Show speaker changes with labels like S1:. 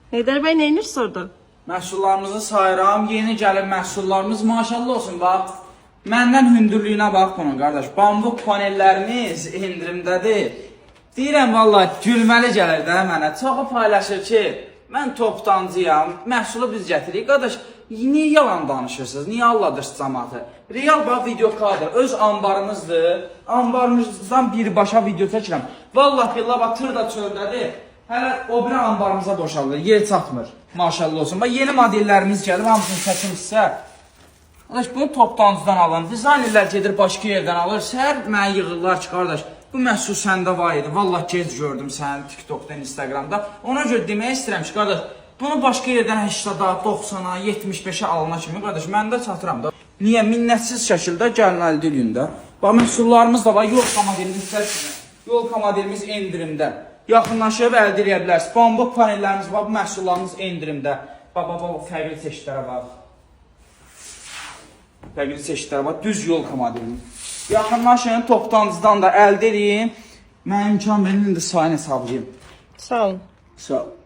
S1: Heydər bəy, nə inirsiz orada?
S2: Məhsullarımızı sayıram, yeni gəlib məhsullarımız maşallah olsun, bax. Məndən hündürlüyünə bax bunun, qardaş. Bambuk panellərimiz indirimdədir. Deyirəm, vallahi gülməli gəlir də mənə. Çoxu paylaşır ki, mən toptancıyam, məhsulu biz gətiririk. Qardaş, niyə yalan danışırsınız? Niyə aldadırsınız cəmaatı? Real bax video kadr, öz anbarımızdır. Anbarımızdan birbaşa video çəkirəm. Vallahi billah bax tır da çöldədir. Hələ o biri anbarımıza boşalır, yer çatmır. Maşallah olsun. Bax yeni modellərimiz gəlib, hamısını çəkim sizə. Qardaş, bunu toptancıdan alın. Dizaynerlər gedir başqa yerdən alır. Səhər mənə yığırlar ki, qardaş, bu məhsul səndə var idi. Vallahi gec gördüm səni TikTokdan, Instagramda. Ona görə demək istəyirəm ki, qardaş, bunu başqa yerdən 80-a, 90-a, 75-ə alına kimi, qardaş, mən də çatıram da. Niyə? Minnətsiz şəkildə gəlin əldə edin də. Bax, məhsullarımız da var. Yolka modelimiz Yolka modelimiz endirimdə. Yaxınlaşıb əldə edə bilərsiniz. Bambuk panellərimiz var, bu məhsullarımız endirimdə. Bax, fərqli çeşidlərə bax. Fərqli çeşidlərə bax, düz yolka modelimiz. Yaxınlaşın, toptancıdan da əldə edin. Mənə imkan verin, indi sayını hesablayayım.
S1: Sağ olun.
S2: Sağ ol.